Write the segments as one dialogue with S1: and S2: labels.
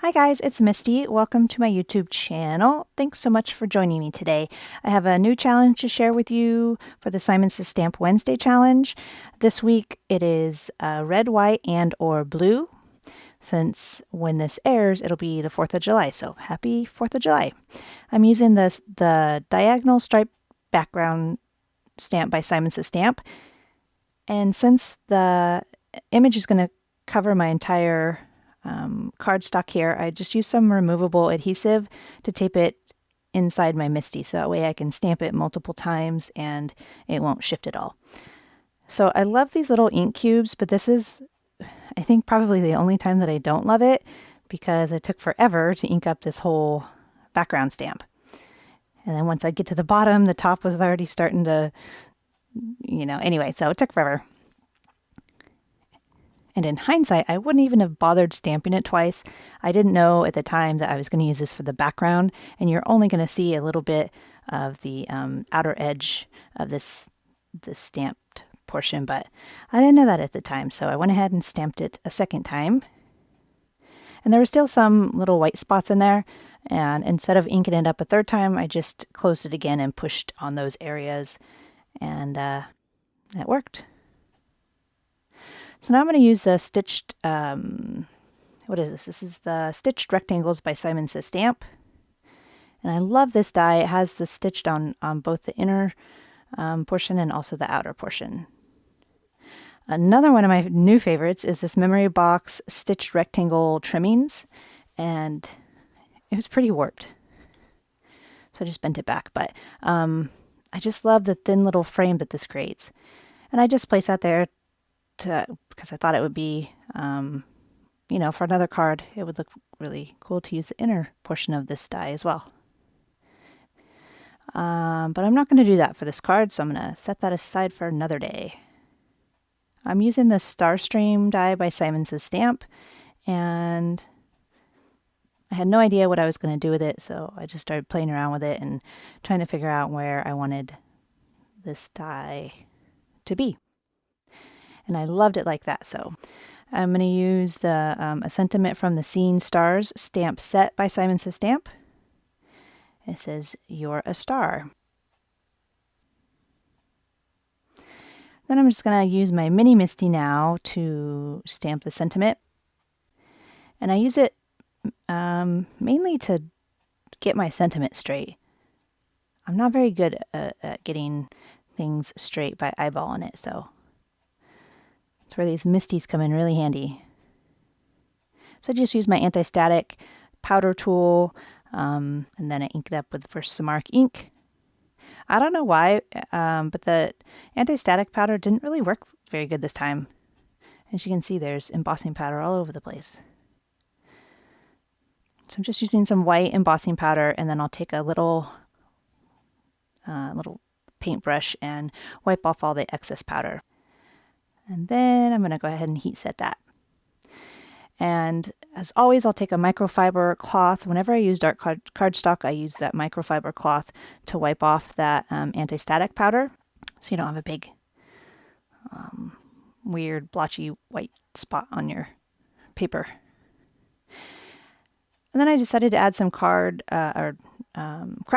S1: Hi guys, it's Misty. Welcome to my YouTube channel. Thanks so much for joining me today. I have a new challenge to share with you for the Simon Says Stamp Wednesday challenge. This week it is red, white, and or blue. Since when this airs, it'll be the 4th of July, so happy 4th of July. I'm using the diagonal stripe background stamp by Simon Says Stamp. And since the image is going to cover my entire cardstock here, I just use some removable adhesive to tape it inside my Misty, so that way I can stamp it multiple times and it won't shift at all. So I love these little ink cubes, but this is, I think, probably the only time that I don't love it, because it took forever to ink up this whole background stamp. And then once I get to the bottom, the top was already starting to, anyway, so it took forever. And in hindsight, I wouldn't even have bothered stamping it twice. I didn't know at the time that I was going to use this for the background, and you're only going to see a little bit of the outer edge of this stamped portion, but I didn't know that at the time, so I went ahead and stamped it a second time. And there were still some little white spots in there, and instead of inking it up a third time, I just closed it again and pushed on those areas, and it worked. So now I'm going to use the stitched, what is this? This is the Stitched Rectangles by Simon Says Stamp. And I love this die. It has the stitched on both the inner portion and also the outer portion. Another one of my new favorites is this Memory Box Stitched Rectangle Trimmings. And it was pretty warped, so I just bent it back. But I just love the thin little frame that this creates. And I just placed that there because I thought it would be, for another card, it would look really cool to use the inner portion of this die as well. But I'm not going to do that for this card, so I'm going to set that aside for another day. I'm using the Starstream die by Simon Says Stamp, and I had no idea what I was going to do with it, so I just started playing around with it and trying to figure out where I wanted this die to be. And I loved it like that, so I'm going to use the A Sentiment from the Scene Stars stamp set by Simon Says Stamp. It says, "You're a star." Then I'm just going to use my mini Misty now to stamp the sentiment. And I use it mainly to get my sentiment straight. I'm not very good at getting things straight by eyeballing it, so that's where these Misties come in really handy. So I just use my anti-static powder tool, and then I ink it up with Versamark ink. I don't know why, but the anti-static powder didn't really work very good this time. As you can see, there's embossing powder all over the place. So I'm just using some white embossing powder, and then I'll take a little paintbrush and wipe off all the excess powder. And then I'm going to go ahead and heat set that. And as always, I'll take a microfiber cloth. Whenever I use dark cardstock, I use that microfiber cloth to wipe off that anti-static powder, so you don't have a big, weird, blotchy white spot on your paper. And then I decided to add some craft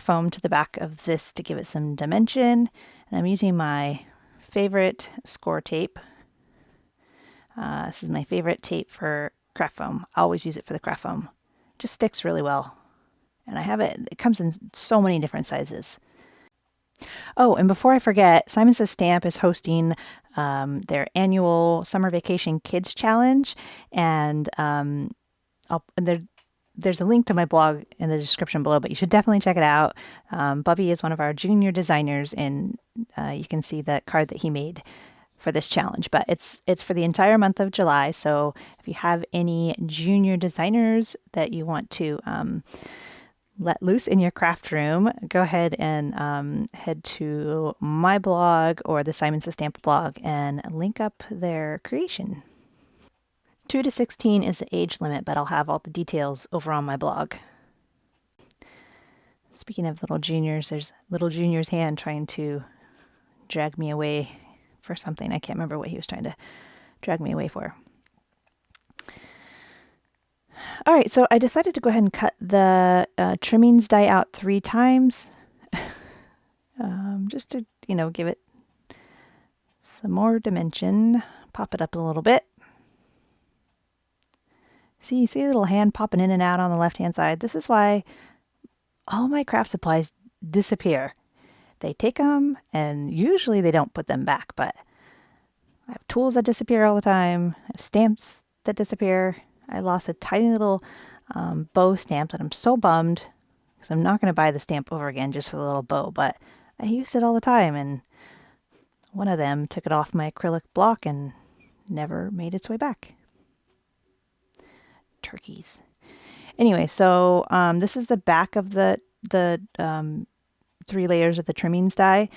S1: foam to the back of this to give it some dimension. And I'm using my favorite Scor-Tape. This is my favorite tape for craft foam. I always use it for the craft foam. It just sticks really well. And I have it comes in so many different sizes. Oh, and before I forget, Simon Says Stamp is hosting their annual Summer Vacation Kids Challenge. And there's a link to my blog in the description below, but you should definitely check it out. Bubby is one of our junior designers, and you can see the card that he made for this challenge. But it's for the entire month of July, so if you have any junior designers that you want to let loose in your craft room, go ahead and head to my blog or the Simon Says Stamp blog and link up their creation. 2 to 16 is the age limit, but I'll have all the details over on my blog. Speaking of little juniors, there's little junior's hand trying to drag me away for something. I can't remember what he was trying to drag me away for. All right, so I decided to go ahead and cut the trimmings die out 3 times, just to, give it some more dimension. Pop it up a little bit. See a little hand popping in and out on the left-hand side. This is why all my craft supplies disappear. They take them, and usually they don't put them back, but I have tools that disappear all the time. I have stamps that disappear. I lost a tiny little bow stamp that I'm so bummed, because I'm not going to buy the stamp over again just for the little bow, but I used it all the time, and one of them took it off my acrylic block and never made its way back. Turkeys. Anyway, so this is the back of the 3 layers of the trimmings die.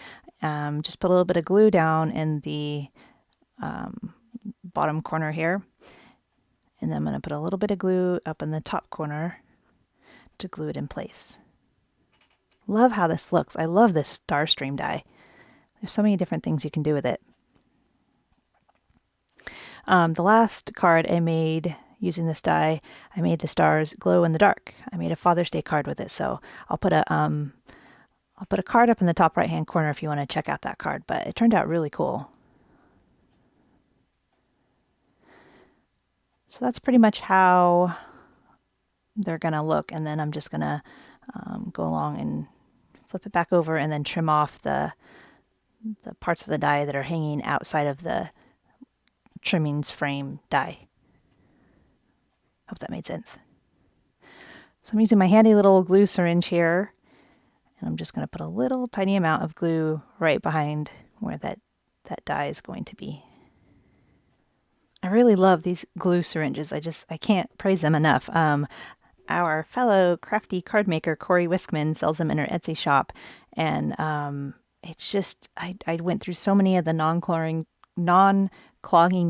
S1: Just put a little bit of glue down in the bottom corner here. And then I'm going to put a little bit of glue up in the top corner to glue it in place. Love how this looks. I love this Starstream die. There's so many different things you can do with it. The last card I made using this die, I made the stars glow in the dark. I made a Father's Day card with it, so I'll put a card up in the top right hand corner if you want to check out that card, but it turned out really cool. So that's pretty much how they're going to look, and then I'm just going to go along and flip it back over and then trim off the parts of the die that are hanging outside of the trimmings frame die. Hope that made sense. So I'm using my handy little glue syringe here, and I'm just going to put a little tiny amount of glue right behind where that die is going to be. I really love these glue syringes. I can't praise them enough. Our fellow crafty card maker, Corey Wiskman, sells them in her Etsy shop, and it's just, I went through so many of the non-clogging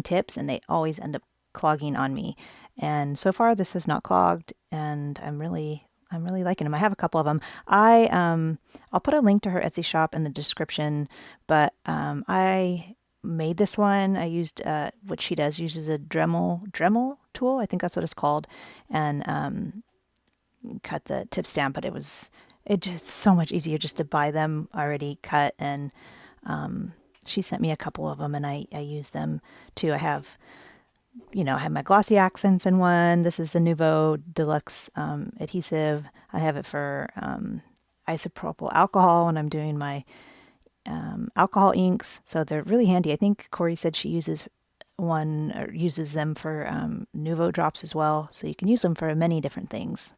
S1: tips, and they always end up clogging on me. And so far, this has not clogged, and I'm really liking them. I have a couple of them. I'll put a link to her Etsy shop in the description, but I made this one. I used what she does, uses a Dremel tool, I think that's what it's called, and cut the tip stamp, but it's just so much easier just to buy them already cut, and she sent me a couple of them, and I use them too. I have my glossy accents in one. This is the Nouveau Deluxe adhesive. I have it for isopropyl alcohol when I'm doing my alcohol inks, so they're really handy. I think Corey said she uses them for Nouveau drops as well, so you can use them for many different things.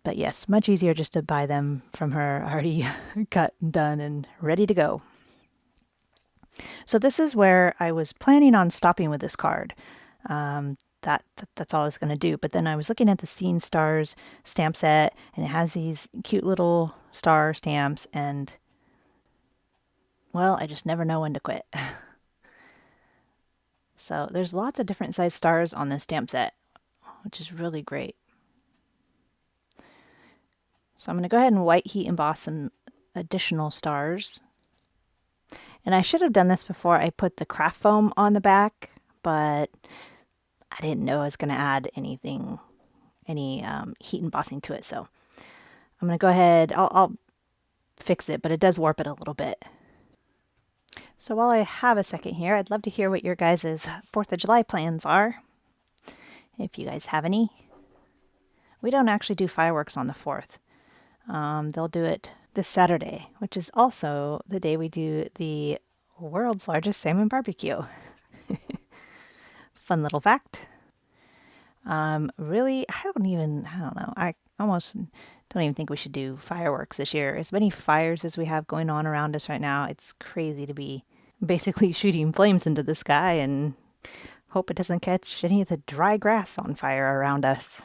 S1: But yes, much easier just to buy them from her already cut and done and ready to go. So this is where I was planning on stopping with this card. That's all I was going to do. But then I was looking at the Scene Stars stamp set, and it has these cute little star stamps, and well, I just never know when to quit. So there's lots of different size stars on this stamp set, which is really great. So I'm going to go ahead and white heat emboss some additional stars. And I should have done this before I put the craft foam on the back, but I didn't know I was going to add any heat embossing to it. So I'm going to go ahead, I'll fix it, but it does warp it a little bit. So while I have a second here, I'd love to hear what your guys' 4th of July plans are, if you guys have any. We don't actually do fireworks on the 4th. They'll do it this Saturday, which is also the day we do the world's largest salmon barbecue. Fun little fact. Really, I don't know. I almost don't even think we should do fireworks this year. As many fires as we have going on around us right now, it's crazy to be basically shooting flames into the sky and hope it doesn't catch any of the dry grass on fire around us.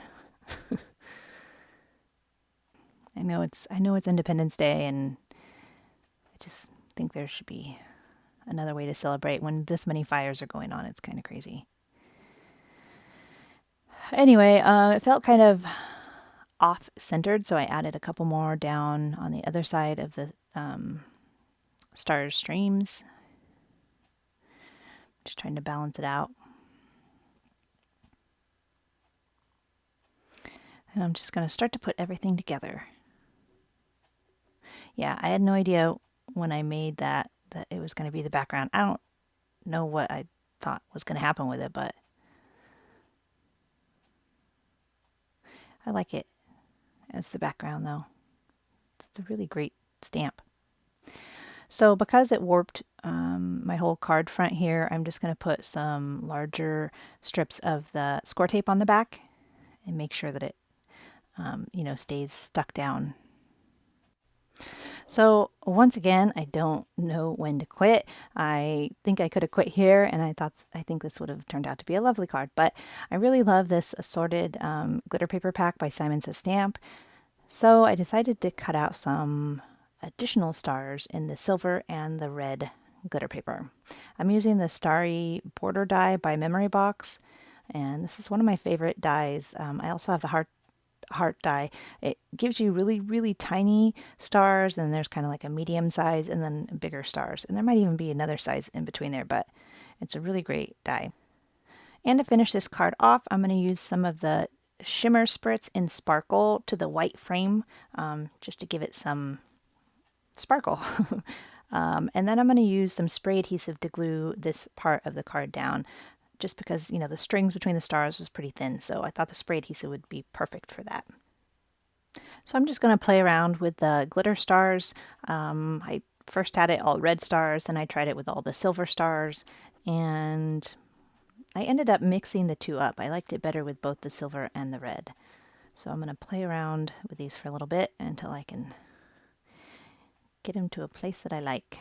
S1: I know it's Independence Day, and I just think there should be another way to celebrate when this many fires are going on. It's kind of crazy. Anyway, it felt kind of off-centered, so I added a couple more down on the other side of the star streams. Just trying to balance it out. And I'm just going to start to put everything together. Yeah, I had no idea when I made that it was going to be the background. I don't know what I thought was going to happen with it, but I like it as the background though. It's a really great stamp. So because it warped my whole card front here, I'm just going to put some larger strips of the Scor-Tape on the back and make sure that it, you know, stays stuck down. So once again, I don't know when to quit. I think I could have quit here, and I think this would have turned out to be a lovely card. But I really love this assorted glitter paper pack by Simon Says Stamp. So I decided to cut out some additional stars in the silver and the red glitter paper. I'm using the Starry Border die by Memory Box, and this is one of my favorite dies. I also have the heart die. It gives you really, really tiny stars, and there's kind of like a medium size and then bigger stars. And there might even be another size in between there, but it's a really great die. And to finish this card off, I'm going to use some of the shimmer spritz in sparkle to the white frame, just to give it some sparkle. And then I'm going to use some spray adhesive to glue this part of the card down, just because, you know, the strings between the stars was pretty thin, so I thought the spray adhesive would be perfect for that. So I'm just going to play around with the glitter stars. I first had it all red stars, then I tried it with all the silver stars, and I ended up mixing the two up. I liked it better with both the silver and the red. So I'm going to play around with these for a little bit until I can get them to a place that I like.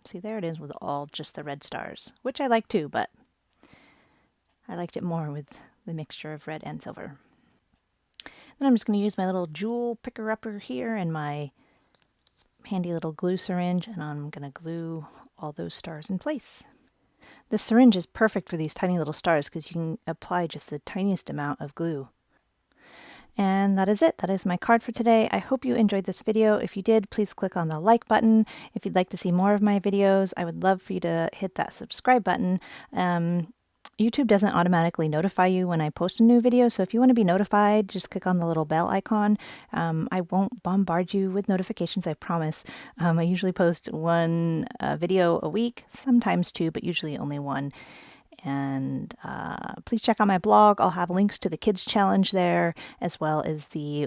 S1: See, there it is with all just the red stars, which I like too, but I liked it more with the mixture of red and silver. Then I'm just going to use my little jewel picker-upper here and my handy little glue syringe, and I'm going to glue all those stars in place. This syringe is perfect for these tiny little stars because you can apply just the tiniest amount of glue. And that is it. That is my card for today. I hope you enjoyed this video. If you did, please click on the like button. If you'd like to see more of my videos, I would love for you to hit that subscribe button. YouTube doesn't automatically notify you when I post a new video, so if you want to be notified, just click on the little bell icon. I won't bombard you with notifications, I promise. I usually post one video a week, sometimes two, but usually only one. And please check out my blog. I'll have links to the kids challenge there, as well as the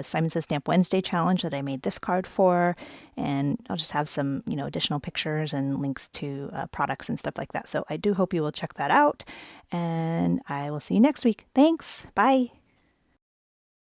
S1: Simon Says Stamp Wednesday challenge that I made this card for. And I'll just have some, you know, additional pictures and links to products and stuff like that. So I do hope you will check that out. And I will see you next week. Thanks. Bye.